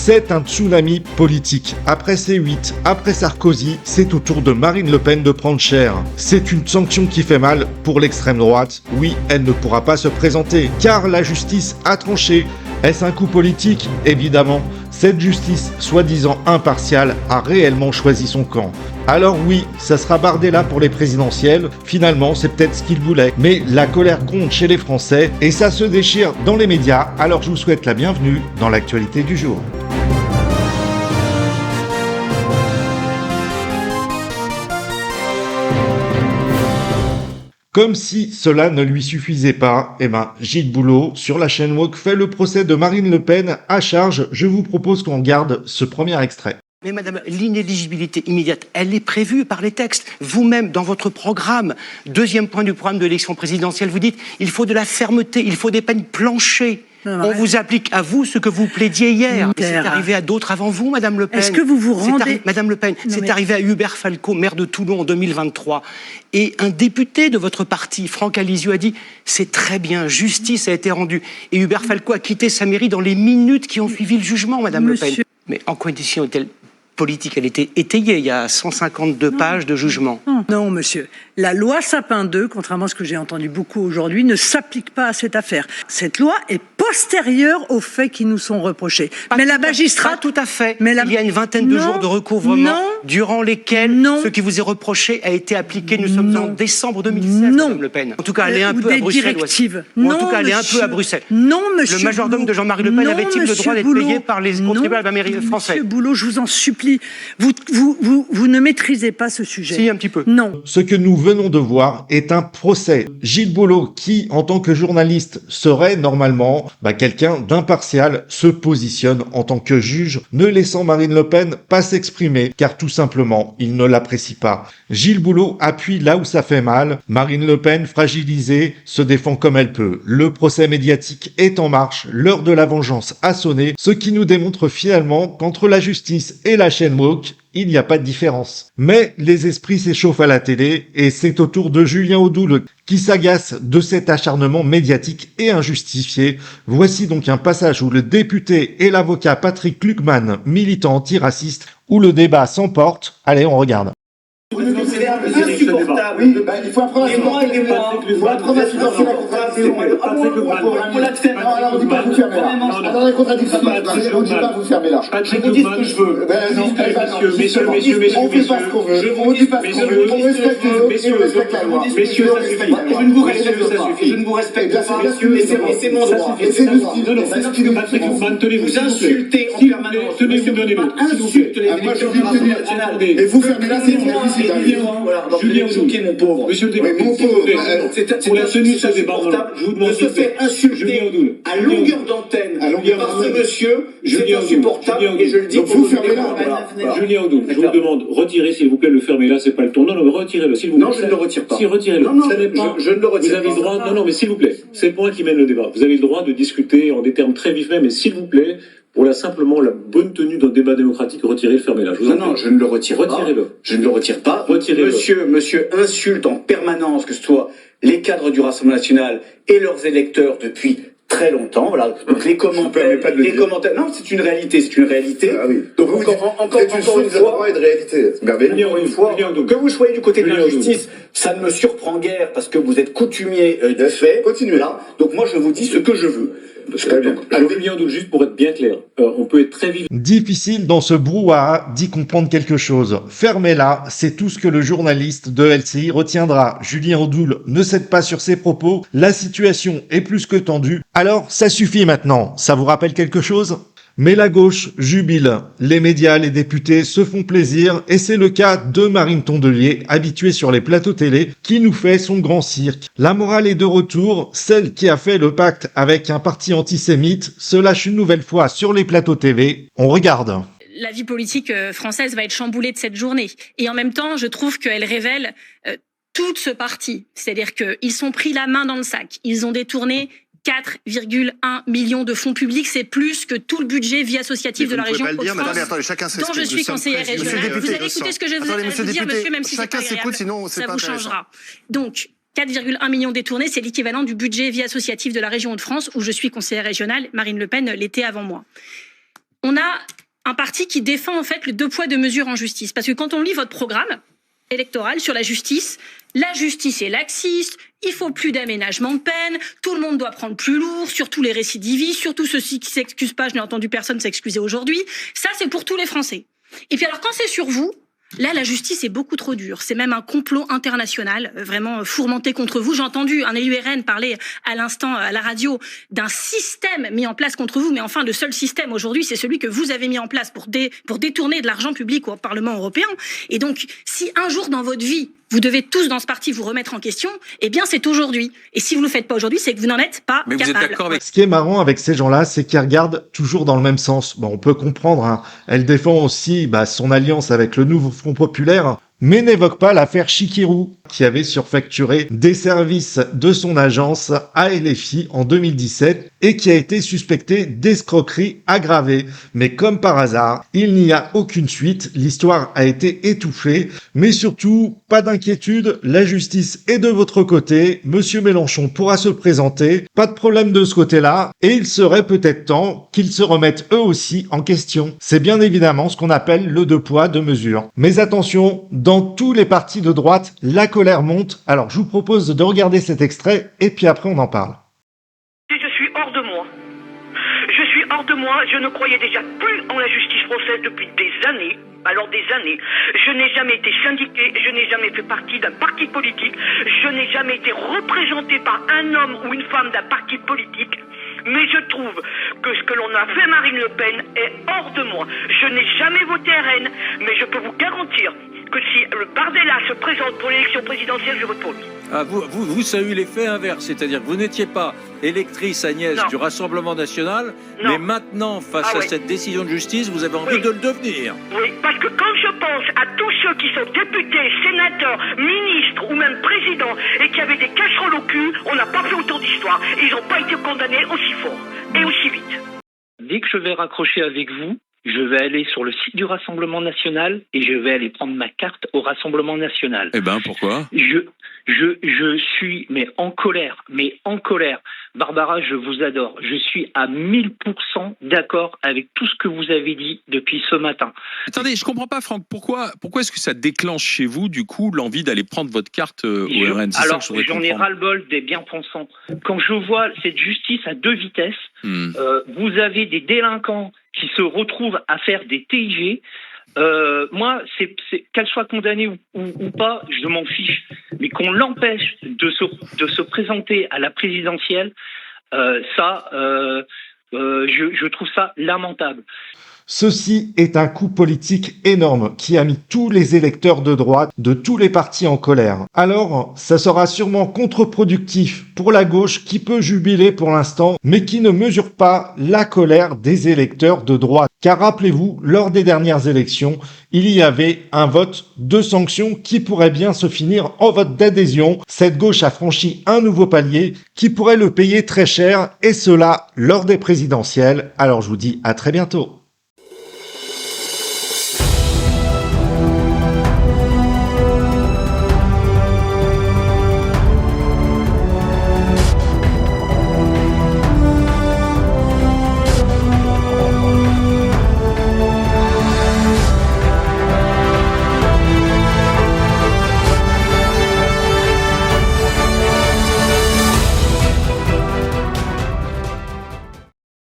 C'est un tsunami politique. Après C8, après Sarkozy, c'est au tour de Marine Le Pen de prendre cher. C'est une sanction qui fait mal pour l'extrême droite. Oui, elle ne pourra pas se présenter, car la justice a tranché. Est-ce un coup politique? Évidemment. Cette justice, soi-disant impartiale, a réellement choisi son camp. Alors oui, ça sera Bardella pour les présidentielles, finalement c'est peut-être ce qu'il voulait. Mais la colère gronde chez les Français et ça se déchire dans les médias, alors je vous souhaite la bienvenue dans l'actualité du jour. Comme si cela ne lui suffisait pas, Gilles Boulot, sur la chaîne Woke, fait le procès de Marine Le Pen à charge. Je vous propose qu'on regarde ce premier extrait. Mais madame, l'inéligibilité immédiate, elle est prévue par les textes. Vous-même, dans votre programme, deuxième point du programme de l'élection présidentielle, vous dites il faut de la fermeté, il faut des peines planchées. On vous applique à vous ce que vous plaidiez hier. C'est arrivé à d'autres avant vous, Madame Le Pen. Est-ce que vous vous rendez... Madame Le Pen, c'est arrivé à Hubert Falco, maire de Toulon en 2023. Et un député de votre parti, Franck Alizio, a dit « C'est très bien, justice a été rendue ». Et Hubert Falco a quitté sa mairie dans les minutes qui ont suivi le jugement, Madame Le Pen. Mais en condition est-elle politique? Elle était étayée, il y a 152 pages de jugement. Non, monsieur. La loi Sapin 2, contrairement à ce que j'ai entendu beaucoup aujourd'hui, ne s'applique pas à cette affaire. Cette loi est postérieure aux faits qui nous sont reprochés. Mais la magistrate... Pas tout à fait. Il y a une vingtaine de jours de recouvrement durant lesquels ce qui vous est reproché a été appliqué. Nous sommes en décembre 2016, Madame LePen. En tout cas, elle est un peu à Bruxelles. En tout cas, elle est un peu à Bruxelles. Non, monsieur. Le majordome de Jean-Marie Le Pen avait-il le droit d'être payé par les contribuables français? Monsieur Boulot, je vous en supplie. Vous ne maîtrisez pas ce sujet. Si, un petit peu. Non. Ce que nous venons de voir est un procès. Gilles Boulot, qui, en tant que journaliste, serait normalement quelqu'un d'impartial, se positionne en tant que juge, ne laissant Marine Le Pen pas s'exprimer, car tout simplement, il ne l'apprécie pas. Gilles Boulot appuie là où ça fait mal. Marine Le Pen, fragilisée, se défend comme elle peut. Le procès médiatique est en marche, l'heure de la vengeance a sonné, ce qui nous démontre finalement qu'entre la justice et la chaîne Woke, il n'y a pas de différence. Mais les esprits s'échauffent à la télé et c'est au tour de Julien Audoul qui s'agace de cet acharnement médiatique et injustifié. Voici donc un passage où le député et l'avocat Patrick Luckman, militant antiraciste, où le débat s'emporte. Allez, on regarde. Vous nous considérez insupportable. Oui, il faut apprendre à supporter la contradiction. On l'accepte. Non, alors on dit pas vous fermer là. Alors les contradictions, on dit pas vous fermer là. Je vous dis ce que je veux. Messieurs, on fait pas ce qu'on veut. On dit pas ce qu'on veut. On respecte la loi. Messieurs, ça suffit. Je ne vous respecte pas. Je ne vous respecte pas. Et c'est mon droit. Et c'est ce qui nous vous insultez en permanence. Tenez-vous, donnez-le. Insulte les électeurs. Et vous fermez là, c'est moi. Julien Audoul, mon pauvre. Monsieur le député, pour la tenue de ce débat, je vous demande de se faire insulter à longueur d'antenne par ce monsieur, c'est insupportable et je le dis. Donc vous fermez là. Julien Audoul, je vous demande, retirez s'il vous plaît le fermez là, c'est pas le ton. Non, retirez-le s'il vous plaît. Non, je ne le retire pas. Si, retirez-le. Non, je ne le retire pas. Vous avez le droit, mais s'il vous plaît, c'est le point qui mène le débat. Vous avez le droit de discuter en des termes très vifs, mais s'il vous plaît, pour simplement la bonne tenue d'un débat démocratique, retirez le fermez-la. Non, je ne le retire pas. Retirez-le. Je ne le retire pas. Retirez-le. Monsieur insulte en permanence, que ce soit les cadres du Rassemblement national et leurs électeurs depuis très longtemps. Voilà. Donc les commentaires. Non, c'est une réalité. Ah oui. Donc encore une fois. Et de réalité. C'est merveilleux. Encore une fois, que vous soyez du côté de l'injustice, ça ne me surprend guère parce que vous êtes coutumier du fait. Continuez. Là. Donc moi, je vous dis ce que je veux. Alors, Julien Audoul, juste pour être bien clair, on peut être très vif. Difficile dans ce brouhaha d'y comprendre quelque chose. Fermez-la, c'est tout ce que le journaliste de LCI retiendra. Julien Audoul ne cède pas sur ses propos, la situation est plus que tendue. Alors, ça suffit maintenant, ça vous rappelle quelque chose ? Mais la gauche jubile. Les médias, les députés se font plaisir et c'est le cas de Marine Tondelier, habituée sur les plateaux télé, qui nous fait son grand cirque. La morale est de retour, celle qui a fait le pacte avec un parti antisémite se lâche une nouvelle fois sur les plateaux TV. On regarde. La vie politique française va être chamboulée de cette journée. Et en même temps, je trouve qu'elle révèle tout ce parti. C'est-à-dire qu'ils sont pris la main dans le sac. Ils ont détourné 4,1 millions de fonds publics, c'est plus que tout le budget vie associative de la région Hauts-de-France, dont je suis conseillère régionale. Vous allez écouter ce que je vais vous dire, monsieur, même si c'est pas agréable, ça vous changera. Donc, 4,1 millions détournés, c'est l'équivalent du budget vie associative de la région Hauts-de-France, où je suis conseillère régionale. Marine Le Pen l'était avant moi. on a un parti qui défend en fait le 2 poids 2 mesures en justice. Parce que quand on lit votre programme électoral sur la justice est laxiste, il faut plus d'aménagement de peine, tout le monde doit prendre plus lourd, surtout les récidivistes, surtout ceux-ci qui s'excusent pas, je n'ai entendu personne s'excuser aujourd'hui. Ça, c'est pour tous les Français. Et puis alors, quand c'est sur vous, là, la justice est beaucoup trop dure. C'est même un complot international, vraiment fourmenté contre vous. J'ai entendu un élu RN parler à l'instant à la radio d'un système mis en place contre vous. Mais enfin, le seul système aujourd'hui, c'est celui que vous avez mis en place pour détourner de l'argent public au Parlement européen. Et donc, si un jour dans votre vie, vous devez tous dans ce parti vous remettre en question, eh bien, c'est aujourd'hui. Et si vous ne le faites pas aujourd'hui, c'est que vous n'en êtes pas capable. Vous êtes d'accord avec... Ce qui est marrant avec ces gens-là, c'est qu'ils regardent toujours dans le même sens. Bon, on peut comprendre, hein. Elle défend aussi son alliance avec le nouveau Front Populaire, mais n'évoque pas l'affaire Chikirou, qui avait surfacturé des services de son agence à LFI en 2017 et qui a été suspecté d'escroquerie aggravée. Mais comme par hasard, il n'y a aucune suite, l'histoire a été étouffée, mais surtout, pas d'inquiétude, la justice est de votre côté, Monsieur Mélenchon pourra se présenter, pas de problème de ce côté-là, et il serait peut-être temps qu'ils se remettent eux aussi en question. C'est bien évidemment ce qu'on appelle le 2 poids 2 mesures. Mais attention, dans tous les partis de droite, la colère monte. Alors, je vous propose de regarder cet extrait et puis après, on en parle. Je suis hors de moi. Je suis hors de moi. Je ne croyais déjà plus en la justice française depuis des années. Alors des années. Je n'ai jamais été syndiqué. Je n'ai jamais fait partie d'un parti politique. Je n'ai jamais été représenté par un homme ou une femme d'un parti politique. Mais je trouve que ce que l'on a fait Marine Le Pen est hors de moi. Je n'ai jamais voté RN, mais je peux vous garantir que si le Bardella se présente pour l'élection présidentielle, je vote pour lui. Ah, vous, ça a eu l'effet inverse, c'est-à-dire que vous n'étiez pas électrice Agnès du Rassemblement National, mais maintenant, face à cette décision de justice, vous avez envie de le devenir. Oui, parce que quand je pense à tous ceux qui sont députés, sénateurs, ministres ou même présidents et qui avaient des casseroles au cul, on n'a pas fait autant d'histoire. Ils n'ont pas été condamnés aussi fort et aussi vite. Dès que je vais raccrocher avec vous, je vais aller sur le site du Rassemblement National et je vais aller prendre ma carte au Rassemblement National. Eh ben, pourquoi ? Je suis, en colère. Barbara, je vous adore. Je suis à 1000% d'accord avec tout ce que vous avez dit depuis ce matin. Attendez, je comprends pas, Franck. Pourquoi est-ce que ça déclenche chez vous, du coup, l'envie d'aller prendre votre carte au RN ? Alors, j'en ai ras-le-bol des bien-pensants. Quand je vois cette justice à 2 vitesses, vous avez des délinquants qui se retrouvent à faire des TIG. Moi, qu'elle soit condamnée ou pas, je m'en fiche. Mais qu'on l'empêche de se présenter à la présidentielle, je trouve ça lamentable. Ceci est un coup politique énorme qui a mis tous les électeurs de droite de tous les partis en colère. Alors, ça sera sûrement contre-productif pour la gauche qui peut jubiler pour l'instant, mais qui ne mesure pas la colère des électeurs de droite. Car rappelez-vous, lors des dernières élections, il y avait un vote de sanction qui pourrait bien se finir en vote d'adhésion. Cette gauche a franchi un nouveau palier qui pourrait le payer très cher, et cela lors des présidentielles. Alors je vous dis à très bientôt.